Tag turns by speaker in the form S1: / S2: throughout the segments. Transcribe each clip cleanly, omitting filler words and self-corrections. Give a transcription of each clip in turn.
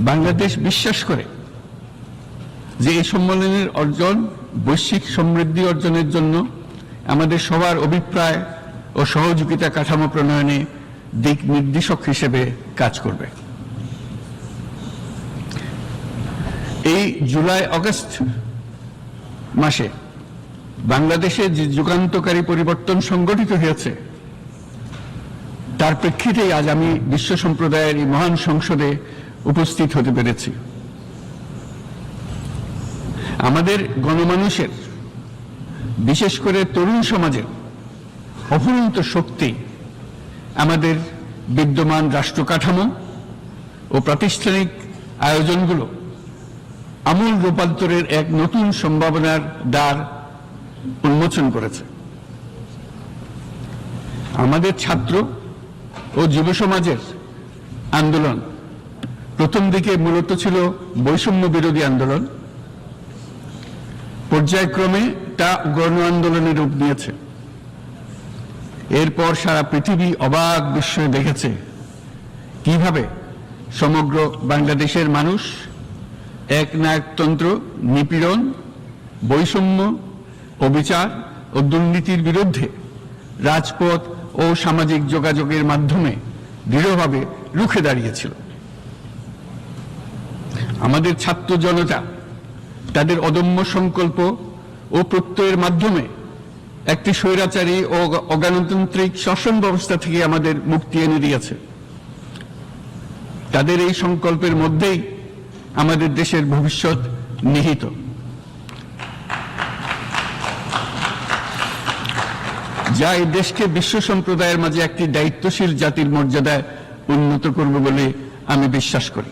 S1: বাংলাদেশ বিশ্বাস করে যে এই সম্মেলনের অর্জন বৈশ্বিক সমৃদ্ধি অর্জনের জন্য আমাদের সবার অভিপ্রায় ও সহযোগিতা কাঠামো প্রণয়নে দিক নির্দেশক হিসেবে কাজ করবে। এই জুলাই আগস্ট মাসে বাংলাদেশে যে যুগান্তকারী পরিবর্তন সংগঠিত হয়েছে তার প্রেক্ষিতেই আজ আমি বিশ্ব সম্প্রদায়ের এই মহান সংসদে উপস্থিত হতে পেরেছি। আমাদের গণমানুষের, বিশেষ করে তরুণ সমাজের অফুরন্ত শক্তি আমাদের বিদ্যমান রাষ্ট্র কাঠামো ও প্রাতিষ্ঠানিক আয়োজনগুলো আমূল রূপান্তরের এক নতুন সম্ভাবনার দ্বার উন্মোচন করেছে। আমাদের ছাত্র ও যুব সমাজের আন্দোলন প্রথম দিকে মূলত ছিল বৈষম্য বিরোধী আন্দোলন, পর্যায়ক্রমে তা গণ আন্দোলনের রূপ নিয়েছে। এরপর সারা পৃথিবী অবাক বিস্ময়ে দেখেছে কিভাবে সমগ্র বাংলাদেশের মানুষ একনায়কতন্ত্র, নিপীড়ন, বৈষম্য, অবিচার ও দুর্নীতির বিরুদ্ধে রাজপথ ও সামাজিক যোগাযোগের মাধ্যমে দৃঢ়ভাবে রুখে দাঁড়িয়েছিল। আমাদের ছাত্র জনতা তাদের অদম্য সংকল্প ও প্রত্যয়ের মাধ্যমে একটি স্বৈরাচারী ও অগণতান্ত্রিক শাসন ব্যবস্থা থেকে আমাদের মুক্তি এনে দিয়েছে। তাদের এই সংকল্পের মধ্যেই আমাদের দেশের ভবিষ্যৎ নিহিত। যা এই দেশকে বিশ্ব সম্প্রদায়ের মাঝে একটি দায়িত্বশীল জাতির মর্যাদায় উন্নত করবে বলে আমি বিশ্বাস করি।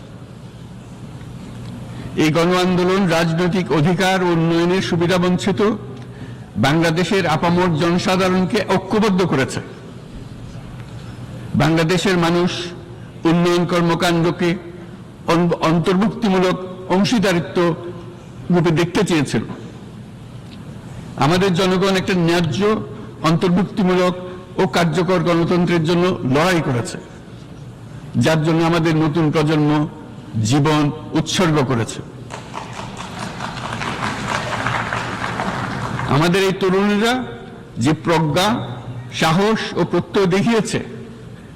S1: এই গণ আন্দোলন রাজনৈতিক অধিকার ও উন্নয়নের সুবিধা বঞ্চিত বাংলাদেশের আপামর জনসাধারণকে ঐক্যবদ্ধ করেছে। বাংলাদেশের মানুষ উন্নয়ন কর্মকাণ্ডকে অন্তর্ভুক্তিমূলক অংশীদারিত্ব রূপে দেখতে চেয়েছিল। আমাদের জনগণ একটা ন্যায্য, অন্তর্ভুক্তিমূলক ও কার্যকর গণতন্ত্রের জন্য লড়াই করেছে, যার জন্য আমাদের নতুন প্রজন্ম জীবন উৎসর্গ করেছে। আমাদের এই তরুণীরা যে প্রজ্ঞা, সাহস ও প্রত্যয় দেখিয়েছে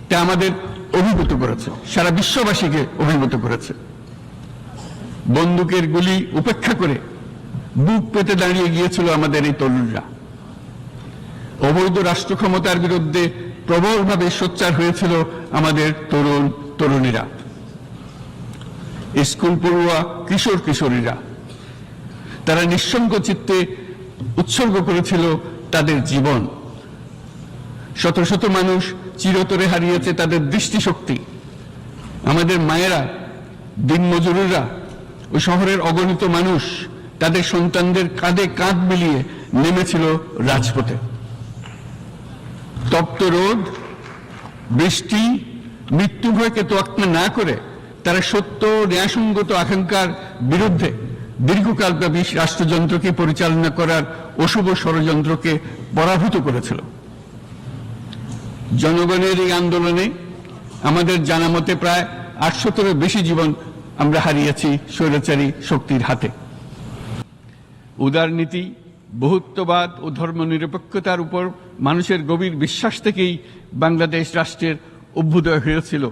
S1: তা আমাদের অভিভূত করেছে, সারা বিশ্ববাসীকে অভিভূত করেছে। বন্দুকের গুলি উপেক্ষা করে বুক পেতে দাঁড়িয়ে গিয়েছিল আমাদের এই তরুণরা। অবৈধ রাষ্ট্র ক্ষমতার বিরুদ্ধে প্রবলভাবে সোচ্চার হয়েছিল আমাদের তরুণ তরুণীরা, স্কুল পড়ুয়া কিশোর কিশোরীরা। তারা নিঃসঙ্গ চিত্তে উৎসর্গ করেছিল তাদের জীবন। শত শত মানুষ চিরতরে হারিয়েছে তাদের দৃষ্টিশক্তি। আমাদের মায়েরা, দিনমজুররা ও শহরের অগণিত মানুষ তাদের সন্তানদের কাঁধে কাঁধ মিলিয়ে নেমেছিল রাজপথে। তপ্ত রোদ, বৃষ্টি, মৃত্যু ভয়কে তোয়াক্কা না করে তারা সত্য, ন্যায়সঙ্গত আকাঙ্ক্ষার বিরুদ্ধে দীর্ঘকালব্যাপী রাষ্ট্রযন্ত্রকে পরিচালনা করার অশুভ ষড়যন্ত্রকে পরাভূত করেছিল। জনগণের এই আন্দোলনে আমাদের জানা মতে প্রায় 800-এর বেশি জীবন আমরা হারিয়েছি স্বৈরাচারী শক্তির হাতে। উদারনীতি, বহুত্ববাদ ও ধর্মনিরপেক্ষতার উপর মানুষের গভীর বিশ্বাস থেকেই বাংলাদেশ রাষ্ট্রের অভ্যুদয় হয়েছিল।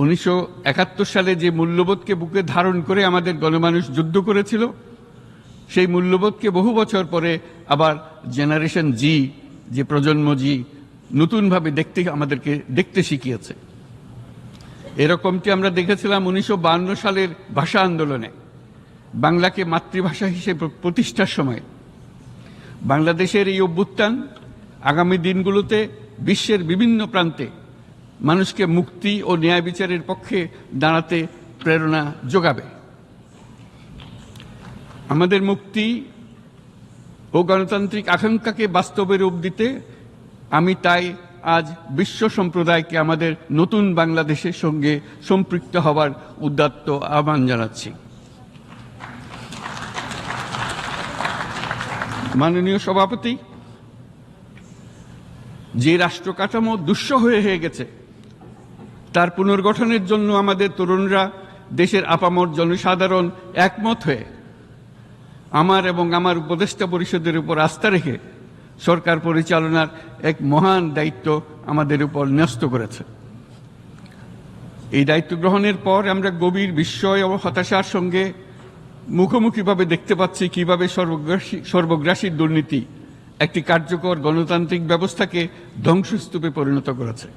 S1: 1971 সালে যে মূল্যবোধকে বুকে ধারণ করে আমাদের গণমানুষ যুদ্ধ করেছিল, সেই মূল্যবোধকে বহু বছর পরে আবার জেনারেশন জি, যে প্রজন্ম জি, নতুনভাবে আমাদেরকে দেখতে শিখিয়েছে। এরকমটি আমরা দেখেছিলাম 1952 সালের ভাষা আন্দোলনে, বাংলাকে মাতৃভাষা হিসেবে প্রতিষ্ঠার সময়। বাংলাদেশের এই অভ্যুত্থান আগামী দিনগুলোতে বিশ্বের বিভিন্ন প্রান্তে মানুষকে মুক্তি ও ন্যায় বিচারের পক্ষে দাঁড়াতে প্রেরণা যোগাবে। আমাদের মুক্তি ও গণতান্ত্রিক আকাঙ্ক্ষাকে বাস্তবে রূপ দিতে আমি তাই আজ বিশ্ব সম্প্রদায়কে আমাদের নতুন বাংলাদেশের সঙ্গে সম্পৃক্ত হওয়ার উদাত্ত আহ্বান জানাচ্ছি। মাননীয় সভাপতি, যে রাষ্ট্র কাঠামো দুঃসহ হয়ে গেছে তার পুনর্গঠনের জন্য আমাদের তরুণরা, দেশের আপামর জনসাধারণ একমত হয়ে আমার এবং আমার উপদেষ্টা পরিষদের উপর আস্থা রেখে সরকার পরিচালনার এক মহান দায়িত্ব আমাদের উপর ন্যস্ত করেছে। এই দায়িত্ব গ্রহণের পর আমরা গভীর বিস্ময় ও হতাশার সঙ্গে মুখোমুখিভাবে দেখতে পাচ্ছি কিভাবে সর্বগ্রাসী দুর্নীতি একটি কার্যকর গণতান্ত্রিক ব্যবস্থাকে ধ্বংসস্তূপে পরিণত করেছে,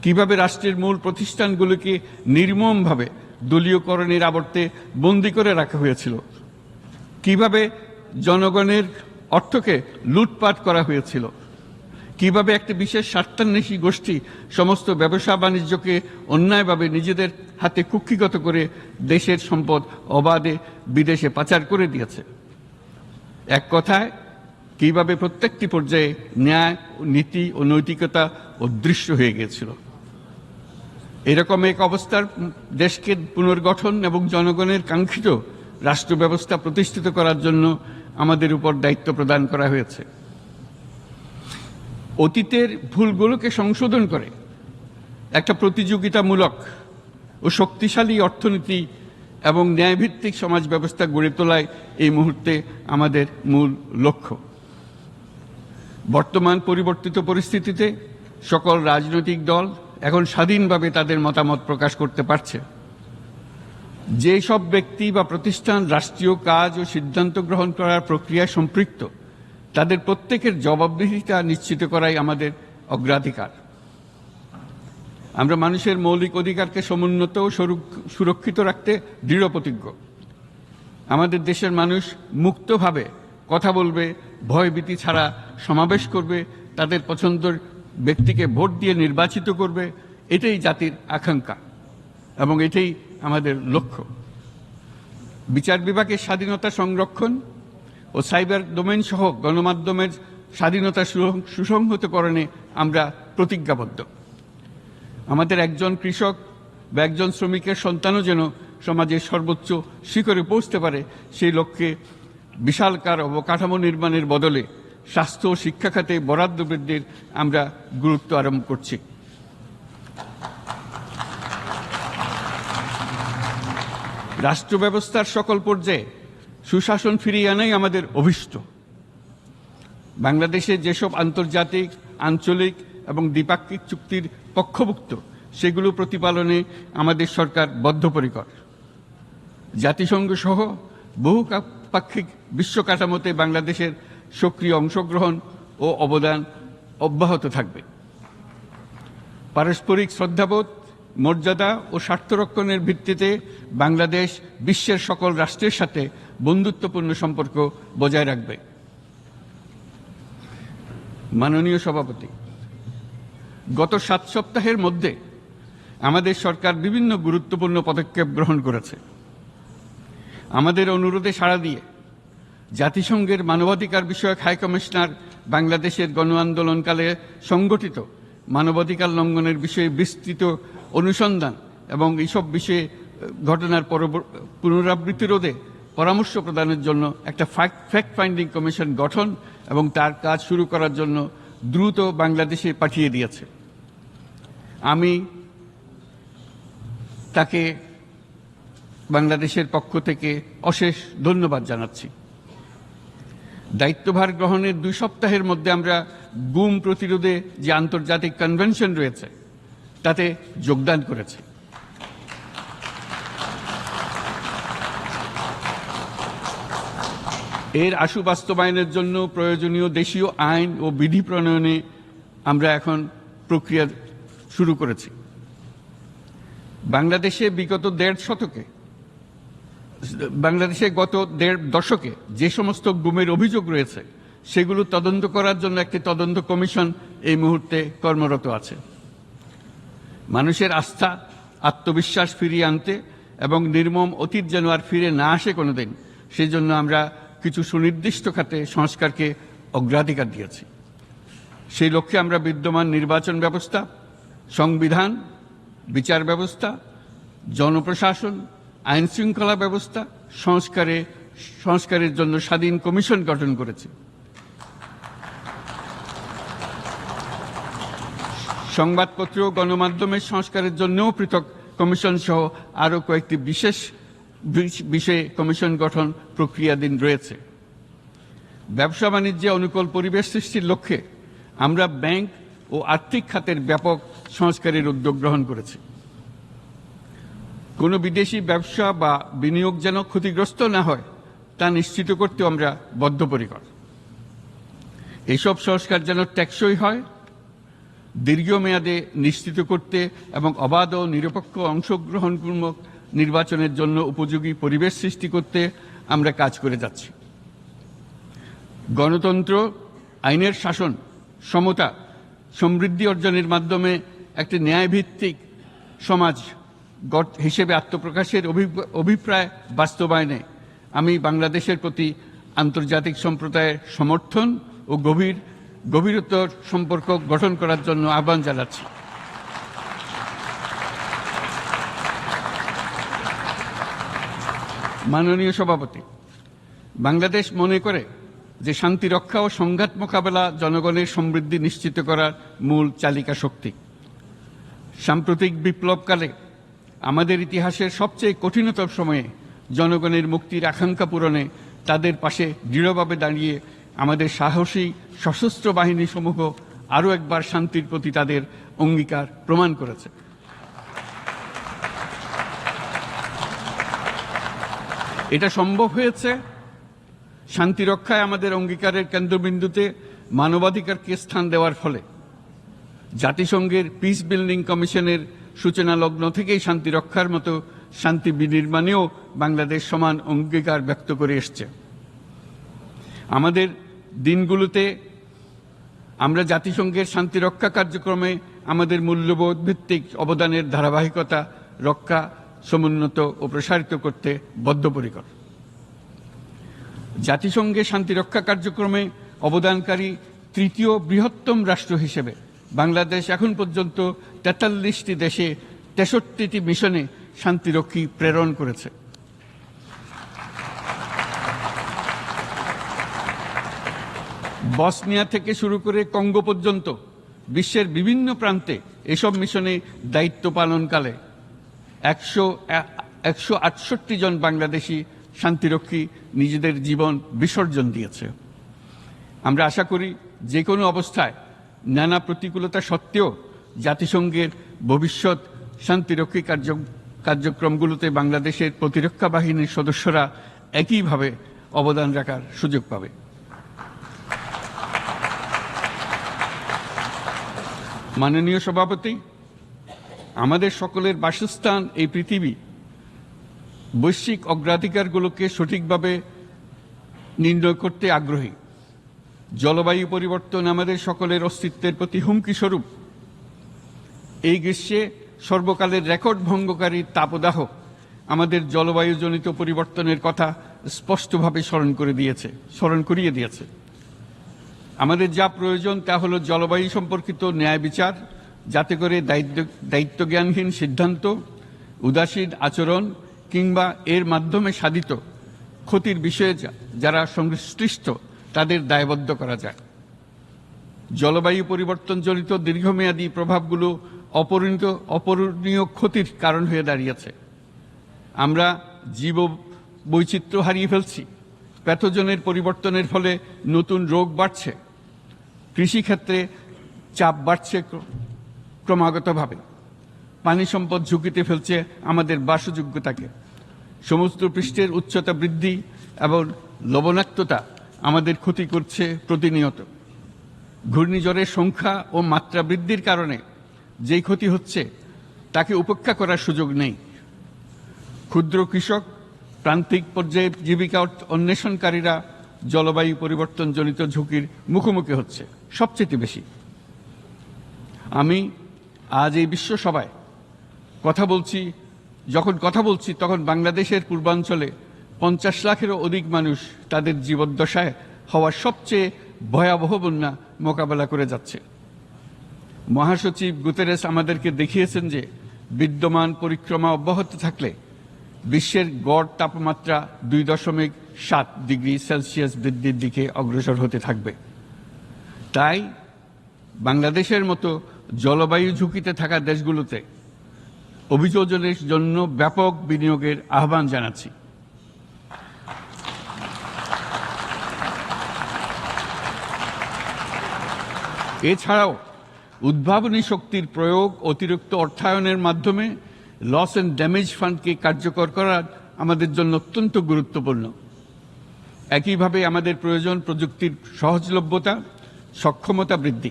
S1: কিভাবে রাষ্ট্রের মূল প্রতিষ্ঠানগুলোকে নির্মমভাবে দলীয়করণের আবর্তে বন্দী করে রাখা হয়েছিল, কিভাবে জনগণের অর্থকে লুটপাট করা হয়েছিল, কিভাবে একটি বিশেষ স্বার্থান্বেষী গোষ্ঠী সমস্ত ব্যবসা বাণিজ্যকে অন্যায়ভাবে নিজেদের হাতে কুক্ষিগত করে দেশের সম্পদ অবাধে বিদেশে পাচার করে দিয়েছে। এক কথায় কিভাবে প্রত্যেকটি পর্যায়ে ন্যায়, নীতি ও নৈতিকতা অদৃশ্য হয়ে গিয়েছিল। এরকম এক অবস্থার দেশকে পুনর্গঠন এবং জনগণের কাঙ্ক্ষিত রাষ্ট্র ব্যবস্থা প্রতিষ্ঠিত করার জন্য আমাদের উপর দায়িত্ব প্রদান করা হয়েছে। অতীতের ভুলগুলোকে সংশোধন করে একটা প্রতিযোগিতামূলক ও শক্তিশালী অর্থনীতি এবং ন্যায়ভিত্তিক সমাজ ব্যবস্থা গড়ে তোলায় এই মুহূর্তে আমাদের মূল লক্ষ্য। বর্তমান পরিবর্তিত পরিস্থিতিতে সকল রাজনৈতিক দল এখন স্বাধীনভাবে তাদের মতামত প্রকাশ করতে পারছে। যে সব ব্যক্তি বা প্রতিষ্ঠান রাষ্ট্রীয় কাজ ও সিদ্ধান্ত গ্রহণ করার প্রক্রিয়ায় সম্পৃক্ত, তাদের প্রত্যেকের জবাবদিহিতা নিশ্চিত করাই আমাদের অগ্রাধিকার। আমরা মানুষের মৌলিক অধিকারকে সমুন্নত ও সুরক্ষিত রাখতে দৃঢ়প্রতিজ্ঞ। আমাদের দেশের মানুষ মুক্তভাবে কথা বলবে, ভয়ভীতি ছাড়া সমাবেশ করবে, তাদের পছন্দের ব্যক্তিকে ভোট দিয়ে নির্বাচিত করবে, এটাই জাতির আকাঙ্ক্ষা এবং এটাই আমাদের লক্ষ্য। বিচার বিভাগের স্বাধীনতা সংরক্ষণ ও সাইবার ডোমেইন সহ গণমাধ্যমের স্বাধীনতা সুসংহতকরণে আমরা প্রতিজ্ঞাবদ্ধ। আমাদের একজন কৃষক বা একজন শ্রমিকের সন্তানও যেন সমাজের সর্বোচ্চ শিখরে পৌঁছতে পারে, সেই লক্ষ্যে বিশালকার অবকাঠামো নির্মাণের বদলে স্বাস্থ্য ও শিক্ষা খাতে বরাদ্দ বৃদ্ধির আমরা গুরুত্ব আরোপ করছি। রাষ্ট্র ব্যবস্থার সকল পর্যায়ে সুশাসন ফিরিয়ে আনাই আমাদের অভীষ্ট। বাংলাদেশে যেসব আন্তর্জাতিক, আঞ্চলিক এবং দ্বিপাক্ষিক চুক্তির পক্ষভুক্ত, সেগুলো প্রতিপালনে আমাদের সরকার বদ্ধপরিকর। জাতিসংঘ সহ বহুপাক্ষিক বিশ্ব কাঠামোতে বাংলাদেশের সক্রিয় অংশগ্রহণ ও অবদান অব্যাহত থাকবে। পারস্পরিক শ্রদ্ধাবোধ, মর্যাদা ও স্বার্থরক্ষণের ভিত্তিতে বাংলাদেশ বিশ্বের সকল রাষ্ট্রের সাথে বন্ধুত্বপূর্ণ সম্পর্ক বজায় রাখবে। মাননীয় সভাপতি, গত 7 সপ্তাহের মধ্যে আমাদের সরকার বিভিন্ন গুরুত্বপূর্ণ পদক্ষেপ গ্রহণ করেছে। আমাদের অনুরোধে সাড়া দিয়ে জাতিসংঘের মানবাধিকার বিষয়ক হাই কমিশনার বাংলাদেশের গণ আন্দোলনকালে সংগঠিত মানবাধিকার লঙ্ঘনের বিষয়ে বিস্তৃত অনুসন্ধান এবং এইসব বিষয়ে ঘটনার পুনরাবৃত্তি রোধে পরামর্শ প্রদানের জন্য একটা ফ্যাক্ট ফাইন্ডিং কমিশন গঠন এবং তার কাজ শুরু করার জন্য দ্রুত বাংলাদেশে পাঠিয়ে দিয়েছে। আমি তাকে বাংলাদেশের পক্ষ থেকে অশেষ ধন্যবাদ জানাচ্ছি। দায়িত্বভার গ্রহণের 2 সপ্তাহের মধ্যে আমরা গুম প্রতিরোধে যে আন্তর্জাতিক কনভেনশন রয়েছে তাতে যোগদান করেছি। এর আশু বাস্তবায়নের জন্য প্রয়োজনীয় দেশীয় আইন ও বিধি প্রণয়নে আমরা এখন প্রক্রিয়া শুরু করেছি। বাংলাদেশে গত 1.5 দশকে যে সমস্ত গুমের অভিযোগ রয়েছে সেগুলো তদন্ত করার জন্য একটি তদন্ত কমিশন এই মুহূর্তে কর্মরত আছে। মানুষের আস্থা, আত্মবিশ্বাস ফিরিয়ে আনতে এবং নির্মম অতীত যেন আর ফিরে না আসে কোনোদিন, সেই জন্য আমরা কিছু সুনির্দিষ্ট খাতে সংস্কারকে অগ্রাধিকার দিয়েছি। সেই লক্ষ্যে আমরা বিদ্যমান নির্বাচন ব্যবস্থা, সংবিধান, বিচার ব্যবস্থা, জনপ্রশাসন, আইন শৃঙ্খলা ব্যবস্থা সংস্কারের জন্য স্বাধীন কমিশন গঠন করেছি। সংবাদপত্র ও গণমাধ্যমের সংস্কারের জন্যও পৃথক কমিশন সহ আরও কয়েকটি বিশেষ বিষয়ে কমিশন গঠন প্রক্রিয়াধীন রয়েছে। ব্যবসা বাণিজ্যে অনুকূল পরিবেশ সৃষ্টির লক্ষ্যে আমরা ব্যাংক ও আর্থিক খাতের ব্যাপক সংস্কারের উদ্যোগ গ্রহণ করেছি। কোনো বিদেশি ব্যবসা বা বিনিয়োগ যেন ক্ষতিগ্রস্ত না হয় তা নিশ্চিত করতে আমরা বদ্ধপরিকর। এইসব সংস্কার যেন টেকসই হয়, দীর্ঘমেয়াদে নিশ্চিত করতে এবং অবাধ ও নিরপেক্ষ অংশগ্রহণমূলক নির্বাচনের জন্য উপযোগী পরিবেশ সৃষ্টি করতে আমরা কাজ করে যাচ্ছি। গণতন্ত্র, আইনের শাসন, সমতা, সমৃদ্ধি অর্জনের মাধ্যমে একটি ন্যায়ভিত্তিক সমাজ হিসেবে আত্মপ্রকাশের অভিপ্রায় বাস্তবায়নে আমি বাংলাদেশের প্রতি আন্তর্জাতিক সম্প্রদায়ের সমর্থন ও গভীরতর সম্পর্ক গঠন করার জন্য আহ্বান জানাচ্ছি। মাননীয় সভাপতি, বাংলাদেশ মনে করে যে শান্তি রক্ষা ও সংঘাত মোকাবেলা জনগণের সমৃদ্ধি নিশ্চিত করার মূল চালিকা শক্তি। সাম্প্রতিক বিপ্লবকালে আমাদের ইতিহাসের সবচেয়ে কঠিনতম সময়ে জনগণের মুক্তির আকাঙ্ক্ষা পূরণে তাদের পাশে দৃঢ়ভাবে দাঁড়িয়ে আমাদের সাহসী সশস্ত্র বাহিনীসমূহ আরও একবার শান্তির প্রতি তাদের অঙ্গীকার প্রমাণ করেছে। এটা সম্ভব হয়েছে শান্তি রক্ষায় আমাদের অঙ্গীকারের কেন্দ্রবিন্দুতে মানবাধিকারকে স্থান দেওয়ার ফলে। জাতিসংঘের পিস বিল্ডিং কমিশনের সূচনা লগ্ন থেকেই শান্তি রক্ষার মতো শান্তি বিনির্মাণেও বাংলাদেশ সমান অঙ্গীকার ব্যক্ত করে এসছে। আমাদের দিনগুলোতে আমরা জাতিসংঘের শান্তি রক্ষা কার্যক্রমে আমাদের মূল্যবোধ ভিত্তিক অবদানের ধারাবাহিকতা রক্ষা, সমুন্নত ও প্রসারিত করতে বদ্ধপরিকর। জাতিসংঘের শান্তিরক্ষা কার্যক্রমে অবদানকারী তৃতীয় বৃহত্তম রাষ্ট্র হিসেবে বাংলাদেশ এখন পর্যন্ত ৪৩টি দেশে ৬৩টি মিশনে শান্তিরক্ষী প্রেরণ করেছে। বসনিয়া থেকে শুরু করে কঙ্গো পর্যন্ত বিশ্বের বিভিন্ন প্রান্তে এসব মিশনে দায়িত্ব পালনকালে ১৬৮ জন বাংলাদেশি শান্তিরক্ষী নিজেদের জীবন বিসর্জন দিয়েছে। আমরা আশা করি যে কোনো অবস্থায় নানা প্রতিকূলতা সত্ত্বেও জাতিসংঘের ভবিষ্যৎ শান্তিরক্ষী কার্যক্রমগুলোতে বাংলাদেশের প্রতিরক্ষা বাহিনীর সদস্যরা একইভাবে অবদান রাখার সুযোগ পাবে। মাননীয় সভাপতি, আমাদের সকলের বাসস্থান এই পৃথিবী বৈশ্বিক অগ্রাধিকারগুলোকে সঠিকভাবে নির্ণয় করতে আগ্রহী। জলবায়ু পরিবর্তন আমাদের সকলের অস্তিত্বের প্রতি হুমকি স্বরূপ। এই গ্রীষ্মে সর্বকালের রেকর্ড ভঙ্গকারী তাপদাহ আমাদের জলবায়ুজনিত পরিবর্তনের কথা স্পষ্টভাবে স্মরণ করিয়ে দিয়েছে। আমাদের যা প্রয়োজন তা হলো জলবায়ু সম্পর্কিত ন্যায় বিচার, যাতে করে দায়িত্বজ্ঞানহীন সিদ্ধান্ত, উদাসীন আচরণ কিংবা এর মাধ্যমে সাধিত ক্ষতির বিষয়ে যারা সংশ্লিষ্ট তাদের দায়বদ্ধ করা যায়। জলবায়ু পরিবর্তনজনিত দীর্ঘমেয়াদী প্রভাবগুলো অপূরণীয় ক্ষতির কারণ হয়ে দাঁড়িয়েছে। আমরা জীব বৈচিত্র্য হারিয়ে ফেলছি, প্যাথোজেনের পরিবর্তনের ফলে নতুন রোগ বাড়ছে, কৃষিক্ষেত্রে চাপ বাড়ছে ক্রমাগতভাবে, পানি সম্পদ ঝুঁকিতে ফেলছে আমাদের বাসযোগ্যতাকে, সমুদ্র পৃষ্ঠের উচ্চতা বৃদ্ধি এবং লবণাক্ততা আমাদের ক্ষতি করছে প্রতিনিয়ত। ঘূর্ণিঝড়ের সংখ্যা ও মাত্রা বৃদ্ধির কারণে যেই ক্ষতি হচ্ছে তাকে উপেক্ষা করার সুযোগ নেই। ক্ষুদ্র কৃষক, প্রান্তিক পর্যায়ে জীবিকা অন্বেষণকারীরা জলবায়ু পরিবর্তনজনিত ঝুঁকির মুখোমুখি হচ্ছে সবচেয়ে বেশি। আমি আজ এই বিশ্ব সভায় যখন কথা বলছি তখন বাংলাদেশের পূর্বাঞ্চলে ৫০ লাখেরও অধিক মানুষ তাদের জীবদ্দশায় হওয়া সবচেয়ে ভয়াবহ বন্যা মোকাবেলা করে যাচ্ছে। মহাসচিব গুতেরেস আমাদেরকে দেখিয়েছেন যে বিদ্যমান পরিক্রমা অব্যাহত থাকলে বিশ্বের গড় তাপমাত্রা ২.৭ ডিগ্রি সেলসিয়াস বৃদ্ধির দিকে অগ্রসর হতে থাকবে। তাই বাংলাদেশের মতো জলবায়ু ঝুঁকিতে থাকা দেশগুলোতে অভিযোজনের জন্য ব্যাপক বিনিয়োগের আহ্বান জানাচ্ছি। এছাড়াও উদ্ভাবনী শক্তির প্রয়োগ, অতিরিক্ত অর্থায়নের মাধ্যমে লস অ্যান্ড ড্যামেজ ফান্ডকে কার্যকর করা আমাদের জন্য অত্যন্ত গুরুত্বপূর্ণ। একইভাবে আমাদের প্রয়োজন প্রযুক্তির সহজলভ্যতা, সক্ষমতা বৃদ্ধি।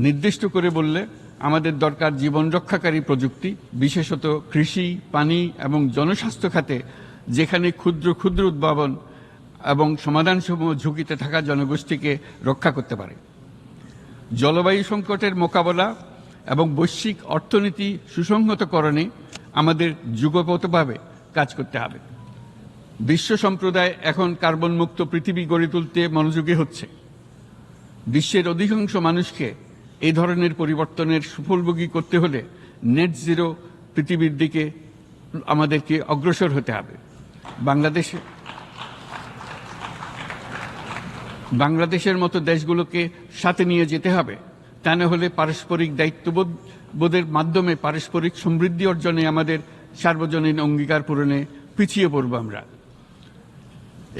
S1: নির্দিষ্ট করে বললে আমাদের দরকার জীবন রক্ষাকারী প্রযুক্তি, বিশেষত কৃষি, পানি এবং জনস্বাস্থ্য খাতে, যেখানে ক্ষুদ্র ক্ষুদ্র উদ্ভাবন এবং সমাধানসমূহ ঝুঁকিতে থাকা জনগোষ্ঠীকে রক্ষা করতে পারে। জলবায়ু সংকটের মোকাবেলা এবং বৈশ্বিক অর্থনীতি সুসংহতকরণে আমাদের যুগপৎভাবে কাজ করতে হবে। বিশ্ব সম্প্রদায় এখন কার্বন মুক্ত পৃথিবী গড়ে তুলতে মনোযোগী হচ্ছে। বিশ্বের অধিকাংশ মানুষকে এই ধরনের পরিবর্তনের সুফলভোগী করতে হলে নেট জিরো পৃথিবীর দিকে আমাদেরকে অগ্রসর হতে হবে। বাংলাদেশের মতো দেশগুলোকে সাথে নিয়ে যেতে হবে। তা না হলে পারস্পরিক দায়িত্ববোধের মাধ্যমে পারস্পরিক সমৃদ্ধি অর্জনে আমাদের সার্বজনীন অঙ্গীকার পূরণে পিছিয়ে পড়ব আমরা।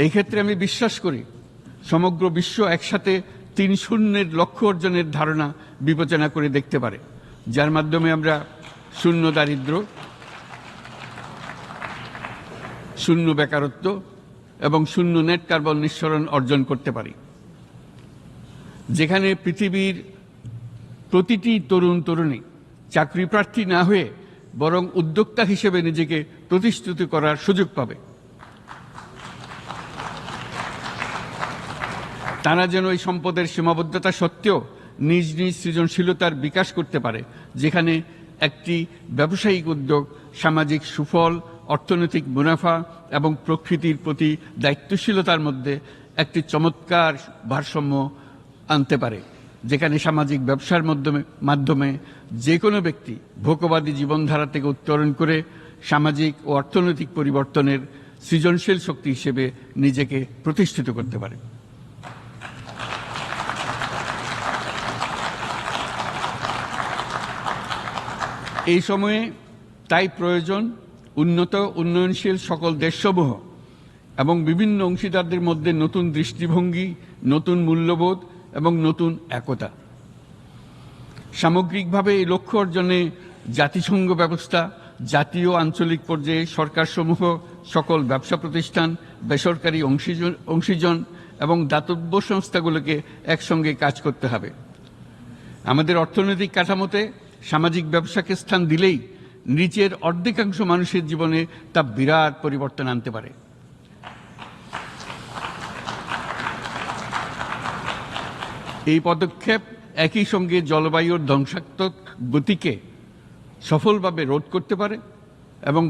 S1: এই ক্ষেত্রে আমি বিশ্বাস করি সমগ্র বিশ্ব একসাথে ৩-০ লক্ষ্য অর্জনের ধারণা বিবেচনা করে দেখতে পারে, যার মাধ্যমে আমরা শূন্য দারিদ্র, শূন্য বেকারত্ব এবং শূন্য নেট কার্বন নিঃসরণ অর্জন করতে পারি। যেখানে পৃথিবীর প্রতিটি তরুণ তরুণী চাকরি প্রার্থী না হয়ে বরং উদ্যোক্তা হিসেবে নিজেকে প্রতিষ্ঠিত করার সুযোগ পাবে। তারা যেন এই সম্পদের সীমাবদ্ধতা সত্ত্বেও নিজ নিজ সৃজনশীলতার বিকাশ করতে পারে, যেখানে একটি ব্যবসায়িক উদ্যোগ সামাজিক সুফল, অর্থনৈতিক মুনাফা এবং প্রকৃতির প্রতি দায়িত্বশীলতার মধ্যে একটি চমৎকার ভারসাম্য আনতে পারে, যেখানে সামাজিক ব্যবসার মাধ্যমে যে কোনো ব্যক্তি ভোগবাদী জীবনধারা থেকে উত্তরণ করে সামাজিক ও অর্থনৈতিক পরিবর্তনের সৃজনশীল শক্তি হিসেবে নিজেকে প্রতিষ্ঠিত করতে পারে। এই সময়ে তাই প্রয়োজন উন্নত উন্নয়নশীল সকল দেশসমূহ এবং বিভিন্ন অংশীদারদের মধ্যে নতুন দৃষ্টিভঙ্গি, নতুন মূল্যবোধ এবং নতুন একতা। সামগ্রিকভাবে এই লক্ষ্য অর্জনে জাতিসংঘ ব্যবস্থা, জাতীয় আঞ্চলিক পর্যায়ে সরকারসমূহ, সকল ব্যবসা প্রতিষ্ঠান, বেসরকারি অংশীজন এবং দাতব্য সংস্থাগুলোকে একসঙ্গে কাজ করতে হবে। আমাদের অর্থনৈতিক কাঠামোতে সামাজিক ব্যবসাকে স্থান দিলেই নিচের অর্ধেকাংশ মানুষের জীবনে তা বিরাট পরিবর্তন আনতে পারে। এই পদক্ষেপ একই সঙ্গে জলবায়ুর ধ্বংসাত্মক গতিকে সফলভাবে রোধ করতে পারে এবং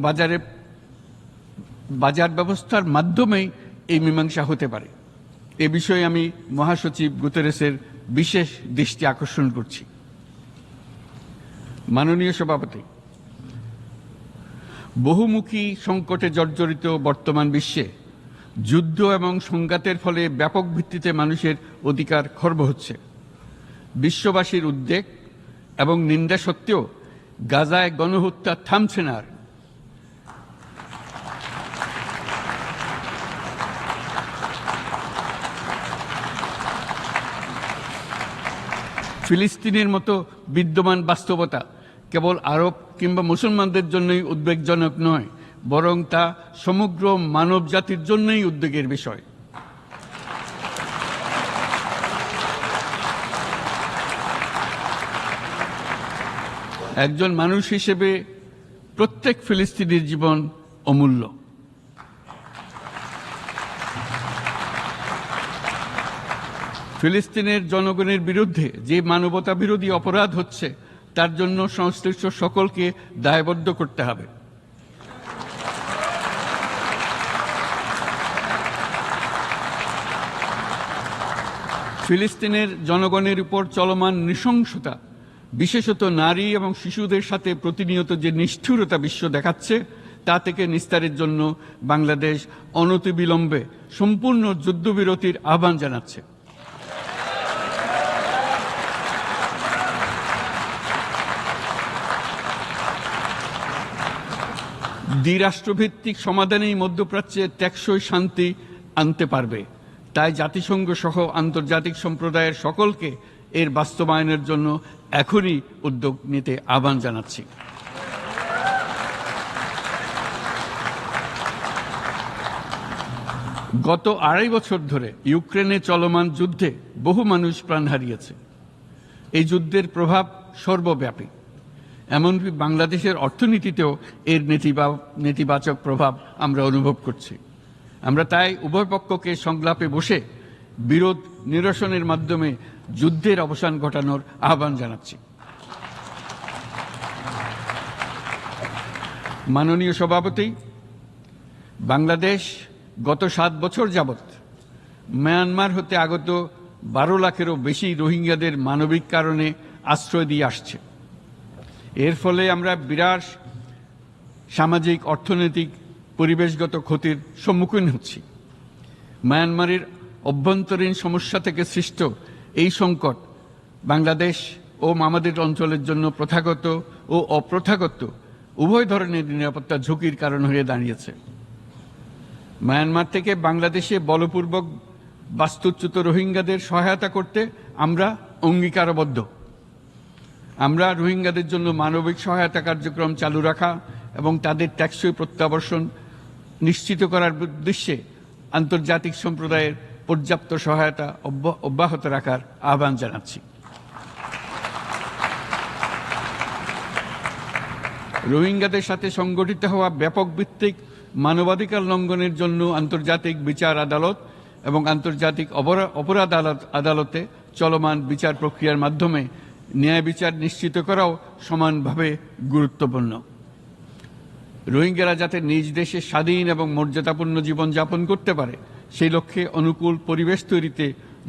S1: বাজার ব্যবস্থার মাধ্যমেই এই মীমাংসা হতে পারে। এ বিষয়ে আমি মহাসচিব গুতেরেসের বিশেষ দৃষ্টি আকর্ষণ করছি। মাননীয় সভাপতি, বহুমুখী সংকটে জর্জরিত বর্তমান বিশ্বে যুদ্ধ এবং সংঘাতের ফলে ব্যাপক ভিত্তিতে মানুষের অধিকার খর্ব হচ্ছে। বিশ্ববাসীর উদ্বেগ এবং নিন্দা সত্ত্বেও গাজায় গণহত্যা থামছে না। ফিলিস্তিনের মতো বিদ্যমান বাস্তবতা কেবল আরব কিংবা মুসলমানদের জন্যই উদ্বেগজনক নয়, বরং তা সমগ্র মানব জাতির জন্যই উদ্বেগের বিষয়। একজন মানুষ হিসেবে প্রত্যেক ফিলিস্তিনির জীবন অমূল্য। ফিলিস্তিনের জনগণের বিরুদ্ধে যে মানবতা বিরোধী অপরাধ হচ্ছে তার জন্য সংশ্লিষ্ট সকলকে দায়বদ্ধ করতে হবে। ফিলিস্তিনের জনগণের উপর চলমান নৃশংসতা, বিশেষত নারী এবং শিশুদের সাথে প্রতিনিয়ত যে নিষ্ঠুরতা বিশ্ব দেখাচ্ছে, তা থেকে নিস্তারের জন্য বাংলাদেশ অনতিবিলম্বে সম্পূর্ণ যুদ্ধবিরতির আহ্বান জানাচ্ছে। দ্বিরাষ্ট্রভিত্তিক সমাধানেই মধ্যপ্রাচ্যে টেকসই শান্তি আনতে পারবে। তাই জাতিসংঘ সহ আন্তর্জাতিক সম্প্রদায়ের সকলকে এর বাস্তবায়নের জন্য এখনই উদ্যোগ নিতে আহ্বান জানাচ্ছি। গত 2.5 বছর ধরে ইউক্রেনে চলমান যুদ্ধে বহু মানুষ প্রাণ হারিয়েছে। এই যুদ্ধের প্রভাব সর্বব্যাপী, এমনকি বাংলাদেশের অর্থনীতিতেও এর নেতিবাচক প্রভাব আমরা অনুভব করছি। আমরা তাই উভয় পক্ষকে সংলাপে বসে বিরোধ নিরসনের মাধ্যমে যুদ্ধের অবসান ঘটানোর আহ্বান জানাচ্ছি। মাননীয় সভাপতি, বাংলাদেশ গত 7 বছর যাবৎ মায়ানমার হতে আগত 12 লাখেরও বেশি রোহিঙ্গাদের মানবিক কারণে আশ্রয় দিয়ে আসছে। এর ফলে আমরা বিরাট সামাজিক, অর্থনৈতিক, পরিবেশগত ক্ষতির সম্মুখীন হচ্ছি। মায়ানমারের অভ্যন্তরীণ সমস্যা থেকে সৃষ্ট এই সংকট বাংলাদেশ ও আমাদের অঞ্চলের জন্য প্রথাগত ও অপ্রথাগত উভয় ধরনের নিরাপত্তা ঝুঁকির কারণ হয়ে দাঁড়িয়েছে। মায়ানমার থেকে বাংলাদেশে বলপূর্বক বাস্তুচ্যুত রোহিঙ্গাদের সহায়তা করতে আমরা অঙ্গীকারবদ্ধ। আমরা রোহিঙ্গাদের জন্য মানবিক সহায়তা কার্যক্রম চালু রাখা এবং তাদের টেকসই প্রত্যাবর্তন নিশ্চিত করার উদ্দেশ্যে আন্তর্জাতিক সম্প্রদায়ের পর্যাপ্ত সহায়তা অব্যাহত রাখার আহ্বান জানাচ্ছি। রোহিঙ্গাদের সাথে সংগঠিত হওয়া ব্যাপক ভিত্তিক মানবাধিকার লঙ্ঘনের জন্য আন্তর্জাতিক বিচার আদালত এবং আন্তর্জাতিক অপরাধ আদালতে চলমান বিচার প্রক্রিয়ার মাধ্যমে ন্যায় বিচার নিশ্চিত করাও সমানভাবে গুরুত্বপূর্ণ। রোহিঙ্গারা যাতে নিজ দেশে স্বাধীন এবং মর্যাদাপূর্ণ জীবনযাপন করতে পারে সেই লক্ষ্যে অনুকূল পরিবেশ তৈরিতে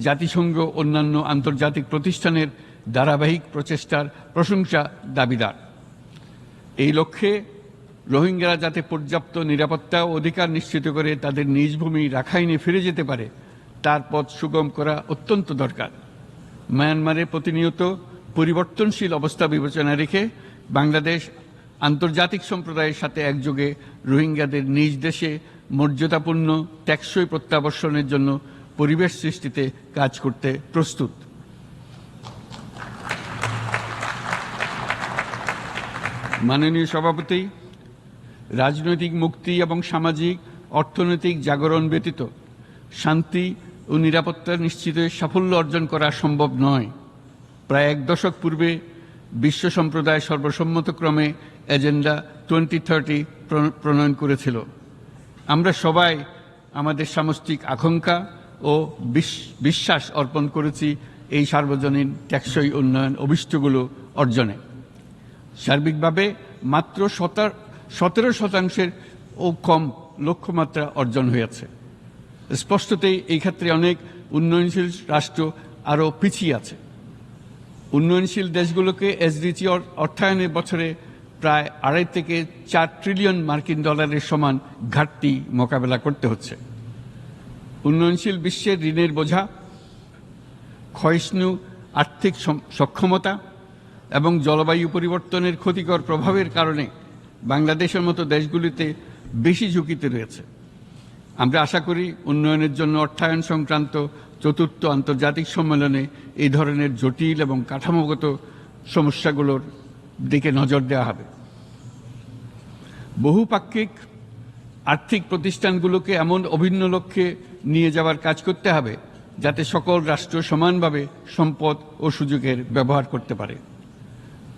S1: জাতিসংঘ অন্যান্য আন্তর্জাতিক প্রতিষ্ঠানের ধারাবাহিক প্রচেষ্টার প্রশংসা দাবিদার। এই লক্ষ্যে রোহিঙ্গারা যাতে পর্যাপ্ত নিরাপত্তা ও অধিকার নিশ্চিত করে তাদের নিজ ভূমি রাখাইনে ফিরে যেতে পারে তার পথ সুগম করা অত্যন্ত দরকার। মায়ানমারে প্রতিনিয়ত পরিবর্তনশীল অবস্থা বিবেচনা রেখে বাংলাদেশ আন্তর্জাতিক সম্প্রদায়ের সাথে একযোগে রোহিঙ্গাদের নিজ দেশে মর্যাদাপূর্ণ টেকসই প্রত্যাবর্তনের জন্য পরিবেশ সৃষ্টিতে কাজ করতে প্রস্তুত। মাননীয় সভাপতি, রাজনৈতিক মুক্তি এবং সামাজিক অর্থনৈতিক জাগরণ ব্যতীত শান্তি ও নিরাপত্তা নিশ্চিতে সাফল্য অর্জন করা সম্ভব নয়। প্রায় 1 দশক পূর্বে বিশ্ব সম্প্রদায় সর্বসম্মতক্রমে এজেন্ডা 2030 প্রণয়ন করেছিল। আমরা সবাই আমাদের সামষ্টিক আকাঙ্ক্ষা ও বিশ্বাস অর্পণ করেছি এই সার্বজনীন টেকসই উন্নয়ন অভিষ্টগুলো অর্জনে। সার্বিকভাবে মাত্র 17% ও কম লক্ষ্যমাত্রা অর্জন হয়েছে। স্পষ্টতই এই ক্ষেত্রে অনেক উন্নয়নশীল রাষ্ট্র আরও পিছিয়ে আছে। উন্নয়নশীল দেশগুলোকে এসডিজি অর্থায়নের বছরে প্রায় 2.5 থেকে 4 ট্রিলিয়ন মার্কিন ডলারের সমান ঘাটতি মোকাবেলা করতে হচ্ছে। উন্নয়নশীল বিশ্বের ঋণের বোঝা, ক্ষয়িষ্ণু আর্থিক সক্ষমতা এবং জলবায়ু পরিবর্তনের ক্ষতিকর প্রভাবের কারণে বাংলাদেশের মতো দেশগুলিতে বেশি ঝুঁকিতে রয়েছে। আমরা আশা করি উন্নয়নের জন্য অর্থায়ন সংক্রান্ত 4র্থ আন্তর্জাতিক সম্মেলনে এই ধরনের জটিল এবং কাঠামোগত সমস্যাগুলোর দিকে নজর দেওয়া হবে। বহুপাক্ষিক আর্থিক প্রতিষ্ঠানগুলোকে এমন অভিন্ন লক্ষ্যে নিয়ে যাওয়ার কাজ করতে হবে যাতে সকল রাষ্ট্র সমানভাবে সম্পদ ও সুযোগের ব্যবহার করতে পারে।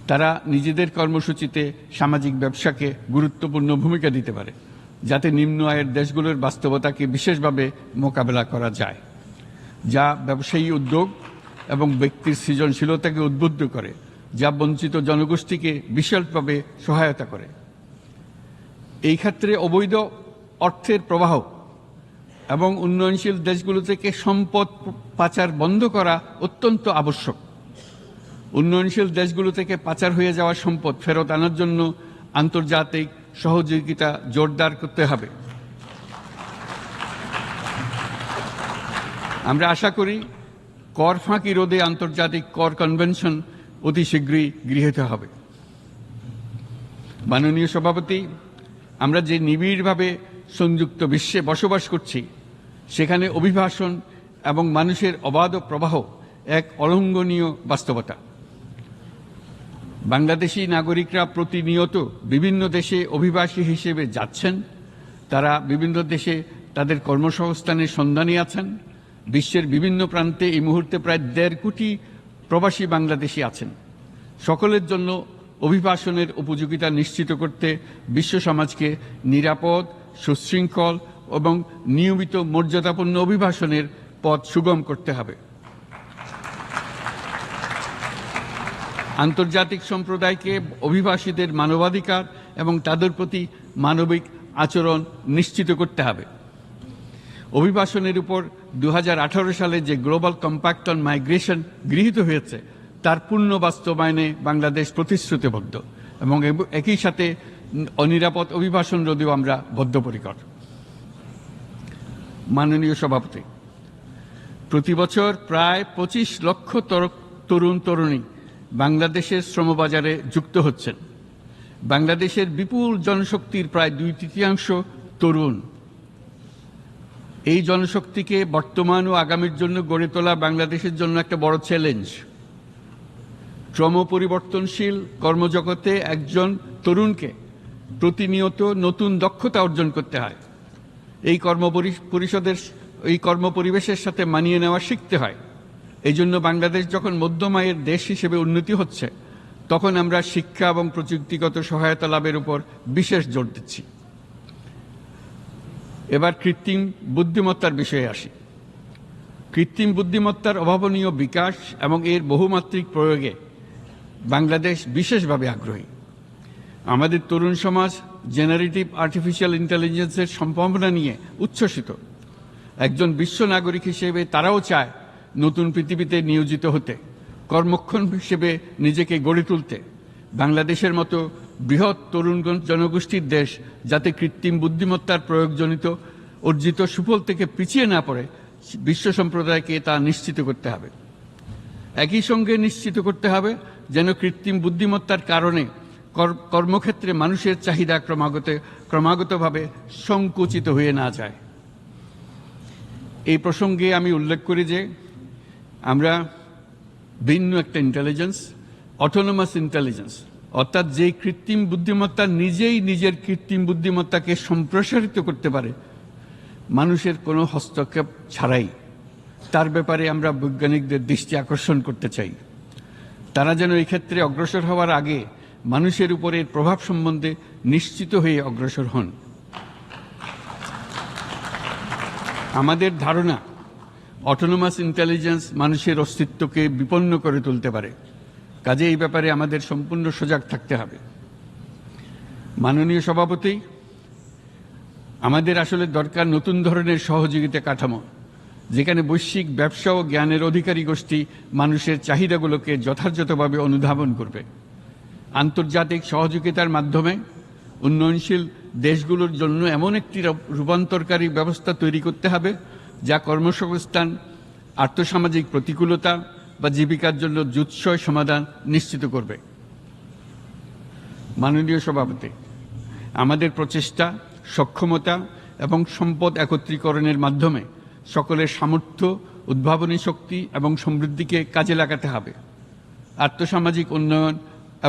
S1: তারা নিজেদের কর্মসূচিতে সামাজিক ব্যবসাকে গুরুত্বপূর্ণ ভূমিকা দিতে পারে যাতে নিম্ন আয়ের দেশগুলোর বাস্তবতাকে বিশেষভাবে মোকাবেলা করা যায়, যা ব্যবসায়ী উদ্যোগ এবং ব্যক্তির সৃজনশীলতাকে উদ্বুদ্ধ করে, যা বঞ্চিত জনগোষ্ঠীকে বিশালভাবে সহায়তা করে। এই ক্ষেত্রে অবৈধ অর্থের প্রবাহ এবং উন্নয়নশীল দেশগুলো থেকে সম্পদ পাচার বন্ধ করা অত্যন্ত আবশ্যক। উন্নয়নশীল দেশগুলো থেকে পাচার হয়ে যাওয়া সম্পদ ফেরত আনার জন্য আন্তর্জাতিক সহযোগিতা জোরদার করতে হবে। আমরা আশা করি কর ফাঁকি রোধে আন্তর্জাতিক কর কনভেনশন অতি শীঘ্রই গৃহীত হবে। মাননীয় সভাপতি, আমরা যে নিবিড়ভাবে সংযুক্ত বিশ্বে বসবাস করছি, সেখানে অভিবাসন এবং মানুষের অবাধ প্রবাহ এক অলঙ্ঘনীয় বাস্তবতা। বাংলাদেশি নাগরিকরা প্রতিনিয়ত বিভিন্ন দেশে অভিবাসী হিসেবে যাচ্ছেন। তারা বিভিন্ন দেশে তাদের কর্মসংস্থানের সন্ধানে আছেন। বিশ্বের বিভিন্ন প্রান্তে এই মুহূর্তে প্রায় 1.5 কোটি প্রবাসী বাংলাদেশি আছেন। সকলের জন্য অভিবাসনের উপযোগিতা নিশ্চিত করতে বিশ্ব সমাজকে নিরাপদ, সুশৃঙ্খল এবং নিয়মিত মর্যাদাপূর্ণ অভিবাসনের পথ সুগম করতে হবে। আন্তর্জাতিক সম্প্রদায়কে অভিবাসীদের মানবাধিকার এবং তাদের প্রতি মানবিক আচরণ নিশ্চিত করতে হবে। অভিবাসনের উপর 2018 সালে যে গ্লোবাল কম্প্যাক্ট অন মাইগ্রেশন গৃহীত হয়েছে, তার পূর্ণ বাস্তবায়নে বাংলাদেশ প্রতিশ্রুতিবদ্ধ এবং একই সাথে অনিরাপদ অভিবাসন রোধেও আমরা বদ্ধপরিকর। মাননীয় সভাপতি, প্রতি বছর প্রায় 25 লক্ষ তরুণ তরুণী বাংলাদেশের শ্রমবাজারে যুক্ত হচ্ছেন। বাংলাদেশের বিপুল জনশক্তির প্রায় 2/3 তরুণ। এই জনশক্তিকে বর্তমান ও আগামীর জন্য গড়ে তোলা বাংলাদেশের জন্য একটা বড় চ্যালেঞ্জ। ক্রমপরিবর্তনশীল কর্মজগতে একজন তরুণকে প্রতিনিয়ত নতুন দক্ষতা অর্জন করতে হয়। এই কর্মপরিবেশের সাথে মানিয়ে নেওয়া শিখতে হয়। এই জন্য বাংলাদেশ যখন মধ্যম আয়ের দেশ হিসেবে উন্নতি হচ্ছে, তখন আমরা শিক্ষা এবং প্রযুক্তিগত সহায়তা লাভের উপর বিশেষ জোর দিচ্ছি। এবার কৃত্রিম বুদ্ধিমত্তার বিষয়ে আসি। কৃত্রিম বুদ্ধিমত্তার অভাবনীয় বিকাশ এবং এর বহুমাত্রিক প্রয়োগে বাংলাদেশ বিশেষভাবে আগ্রহী। আমাদের তরুণ সমাজ জেনারেটিভ আর্টিফিশিয়াল ইন্টেলিজেন্সের সম্ভাবনা নিয়ে উচ্ছ্বসিত। একজন বিশ্ব নাগরিক হিসেবে তারাও চায় নতুন পৃথিবীতে নিয়োজিত হতে, কর্মক্ষম হিসেবে নিজেকে গড়ে তুলতে। বাংলাদেশের মতো বৃহৎ তরুণ জনগোষ্ঠীর দেশ যাতে কৃত্রিম বুদ্ধিমত্তার প্রয়োগজনিত অর্জিত সুফল থেকে পিছিয়ে না পড়ে, বিশ্ব সম্প্রদায়কে তা নিশ্চিত করতে হবে। একই সঙ্গে নিশ্চিত করতে হবে যেন কৃত্রিম বুদ্ধিমত্তার কারণে কর্মক্ষেত্রে মানুষের চাহিদা ক্রমাগতভাবে সংকুচিত হয়ে না যায়। এই প্রসঙ্গে আমি উল্লেখ করি যে আমরা ভিন্ন একটা ইন্টেলিজেন্স, অটোনোমাস ইন্টেলিজেন্স, অর্থাৎ যে কৃত্রিম বুদ্ধিমত্তা নিজেই নিজের কৃত্রিম বুদ্ধিমত্তাকে সম্প্রসারিত করতে পারে মানুষের কোনো হস্তক্ষেপ ছাড়াই, তার ব্যাপারে আমরা বৈজ্ঞানিকদের দৃষ্টি আকর্ষণ করতে চাই। তারা যেন এই ক্ষেত্রে অগ্রসর হওয়ার আগে মানুষের উপরের প্রভাব সম্বন্ধে নিশ্চিত হয়ে অগ্রসর হন। আমাদের ধারণা, অটোনোমাস ইন্টেলিজেন্স মানুষের অস্তিত্বকে বিপন্ন করে তুলতে পারে। কাজে এই ব্যাপারে আমাদের সম্পূর্ণ সজাগ থাকতে হবে। মাননীয় সভাপতি, আমাদের আসলে দরকার নতুন ধরনের সহযোগিতা কাঠামো, যেখানে বৈশ্বিক ব্যবসা ও জ্ঞানের অধিকারী গোষ্ঠী মানুষের চাহিদাগুলোকে যথাযথভাবে অনুধাবন করবে। আন্তর্জাতিক সহযোগিতার মাধ্যমে উন্নয়নশীল দেশগুলোর জন্য এমন একটি রূপান্তরকারী ব্যবস্থা তৈরি করতে হবে যা কর্মসংস্থান, আর্থসামাজিক প্রতিকূলতা বা জীবিকার জন্য যুৎসয় সমাধান নিশ্চিত করবে। মাননীয় সভাপতি, আমাদের প্রচেষ্টা, সক্ষমতা এবং সম্পদ একত্রীকরণের মাধ্যমে সকলের সামর্থ্য, উদ্ভাবনী শক্তি এবং সমৃদ্ধিকে কাজে লাগাতে হবে। আর্থসামাজিক উন্নয়ন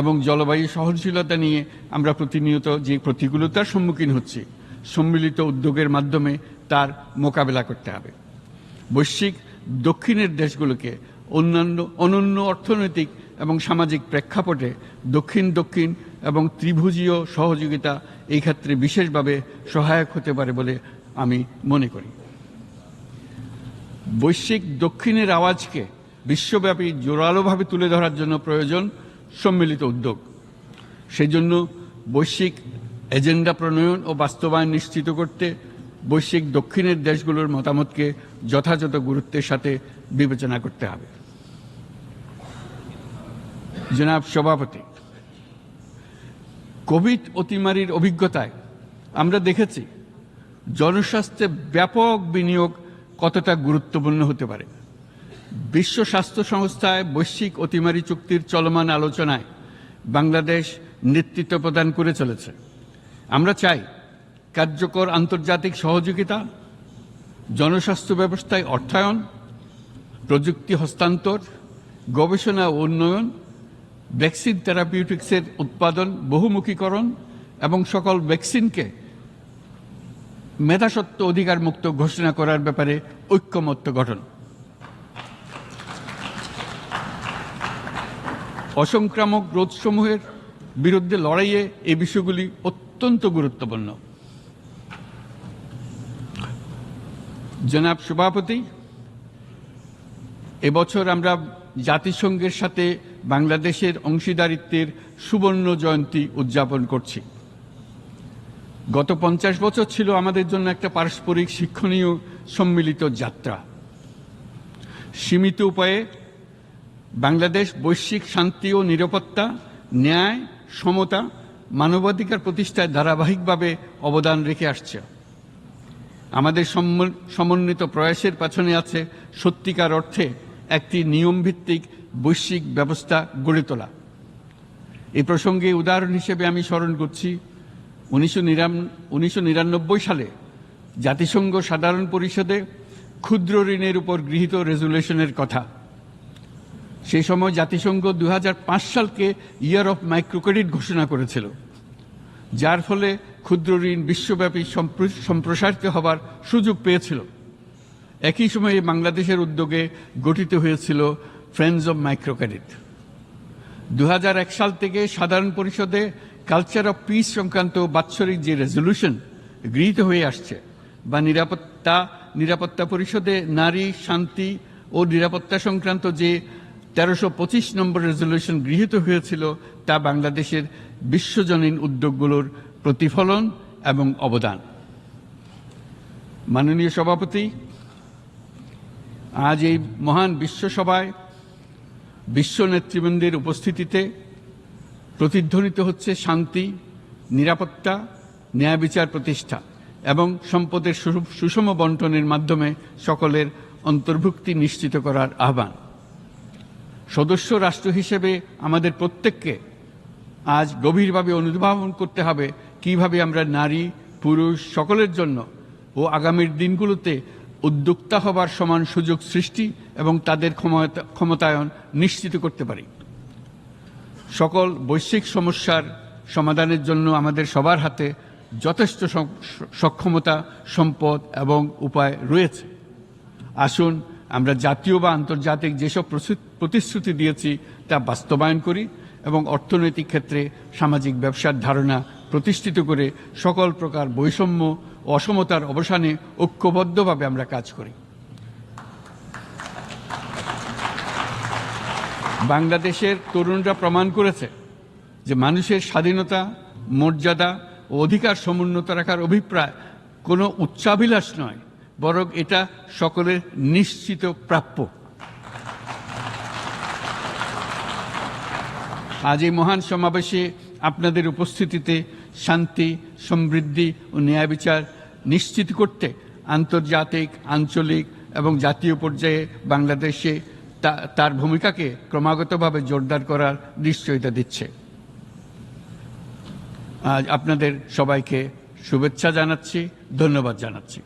S1: এবং জলবায়ু সহনশীলতা নিয়ে আমরা প্রতিনিয়ত যে প্রতিকূলতার সম্মুখীন হচ্ছি, সম্মিলিত উদ্যোগের মাধ্যমে তার মোকাবেলা করতে হবে। বৈশ্বিক দক্ষিণের দেশগুলোকে অনন্য অর্থনৈতিক এবং সামাজিক প্রেক্ষাপটে দক্ষিণ দক্ষিণ এবং ত্রিভুজীয় সহযোগিতা এই ক্ষেত্রে বিশেষভাবে সহায়ক হতে পারে বলে আমি মনে করি। বৈশ্বিক দক্ষিণের আওয়াজকে বিশ্বব্যাপী জোরালোভাবে তুলে ধরার জন্য প্রয়োজন সম্মিলিত উদ্যোগ। সেই জন্য বৈশ্বিক এজেন্ডা প্রণয়ন ও বাস্তবায়ন নিশ্চিত করতে বৈশ্বিক দক্ষিণের দেশগুলোর মতামতকে যথাযথ গুরুত্বের সাথে বিবেচনা করতে হবে। জনাব সভাপতি, কোভিড অতিমারির অভিজ্ঞতায় আমরা দেখেছি জনস্বাস্থ্যে ব্যাপক বিনিয়োগ কতটা গুরুত্বপূর্ণ হতে পারে। বিশ্ব স্বাস্থ্য সংস্থায় বৈশ্বিক অতিমারি চুক্তির চলমান আলোচনায় বাংলাদেশ নেতৃত্ব প্রদান করে চলেছে। আমরা চাই কার্যকর আন্তর্জাতিক সহযোগিতা, জনস্বাস্থ্য ব্যবস্থায় অর্থায়ন, প্রযুক্তি হস্তান্তর, গবেষণা ও উন্নয়ন, ভ্যাকসিন থেরাপিউটিক্সের উৎপাদন বহুমুখীকরণ এবং সকল ভ্যাকসিনকে মেধাস্বত্ব অধিকার মুক্ত ঘোষণা করার ব্যাপারে ঐক্যমত্য গঠন। অসংক্রামক রোগসমূহের বিরুদ্ধে লড়াইয়ে এই বিষয়গুলি অত্যন্ত গুরুত্বপূর্ণ। জনাব সভাপতি, এবছর আমরা জাতিসংঘের সাথে বাংলাদেশের অংশীদারিত্বের সুবর্ণ জয়ন্তী উদযাপন করছি। গত 50 বছর ছিল আমাদের জন্য একটা পারস্পরিক শিক্ষণীয় সম্মিলিত যাত্রা। সীমিত উপায়ে বাংলাদেশ বৈশ্বিক শান্তি ও নিরাপত্তা, ন্যায়, সমতা, মানবাধিকার প্রতিষ্ঠায় ধারাবাহিকভাবে অবদান রেখে আসছে। আমাদের সমন্বিত প্রয়াসের পেছনে আছে সত্যিকার অর্থে একটি নিয়মভিত্তিক বৈশ্বিক ব্যবস্থা গড়ে তোলা। এই প্রসঙ্গে উদাহরণ হিসেবে আমি স্মরণ করছি 1999 সালে জাতিসংঘ সাধারণ পরিষদে ক্ষুদ্র ঋণের উপর গৃহীত রেজুলেশনের কথা। সেই সময় জাতিসংঘ 2005 সালকে ইয়ার অফ মাইক্রোক্রেডিট ঘোষণা করেছিল, যার ফলে ক্ষুদ্র ঋণ বিশ্বব্যাপী সম্প্রসারিত হবার সুযোগ পেয়েছিল। একই সময়ে বাংলাদেশের উদ্যোগে গঠিত হয়েছিল ফ্রেন্ডস অব মাইক্রোক্রেডিট। 2001 সাল থেকে সাধারণ পরিষদে কালচার অফ পিস সংক্রান্ত বাৎসরিক যে রেজলিউশন গৃহীত হয়ে আসছে, বা নিরাপত্তা পরিষদে নারী, শান্তি ও নিরাপত্তা সংক্রান্ত যে 1325 নম্বর রেজলিউশন গৃহীত হয়েছিল, তা বাংলাদেশের বিশ্বজনীন উদ্যোগগুলোর প্রতিফলন এবং অবদান। মাননীয় সভাপতি, আজ এই মহান বিশ্বসভায় বিশ্ব নেতৃবৃন্দের উপস্থিতিতে প্রতিধ্বনিত হচ্ছে শান্তি, নিরাপত্তা, ন্যায় বিচার প্রতিষ্ঠা এবং সম্পদের সুষম বন্টনের মাধ্যমে সকলের অন্তর্ভুক্তি নিশ্চিত করার আহ্বান। সদস্য রাষ্ট্র হিসেবে আমাদের প্রত্যেককে আজ গভীরভাবে অনুধাবন করতে হবে কিভাবে আমরা নারী, পুরুষ সকলের জন্য ও আগামীর দিনগুলোতে উদ্যোক্তা হবার সমান সুযোগ সৃষ্টি এবং তাদের ক্ষমতায়ন নিশ্চিত করতে পারি। সকল বৈশ্বিক সমস্যার সমাধানের জন্য আমাদের সবার হাতে যথেষ্ট সক্ষমতা, সম্পদ এবং উপায় রয়েছে। আসুন আমরা জাতীয় বা আন্তর্জাতিক যেসব প্রতিশ্রুতি দিয়েছি তা বাস্তবায়ন করি এবং অর্থনৈতিক ক্ষেত্রে সামাজিক ব্যবসার ধারণা প্রতিষ্ঠিত করে সকল প্রকার বৈষম্য ও অসমতার অবসানে ঐক্যবদ্ধভাবে আমরা কাজ করি। বাংলাদেশের তরুণরা প্রমাণ করেছে যে মানুষের স্বাধীনতা, মর্যাদা ও অধিকার সমুন্নত রাখার অভিপ্রায় কোনো উচ্চাভিলাষ নয়, বরং এটা সকলের নিশ্চিত প্রাপ্য। আজ এই মহান সমাবেশে আপনাদের উপস্থিতিতে শান্তি, সমৃদ্ধি ও ন্যায় বিচার নিশ্চিত করতে আন্তর্জাতিক, আঞ্চলিক এবং জাতীয় পর্যায়ে বাংলাদেশে তার ভূমিকাকে ক্রমাগতভাবে জোরদার করার নিশ্চয়তা দিচ্ছে। আজ আপনাদের সবাইকে শুভেচ্ছা জানাচ্ছি, ধন্যবাদ জানাচ্ছি।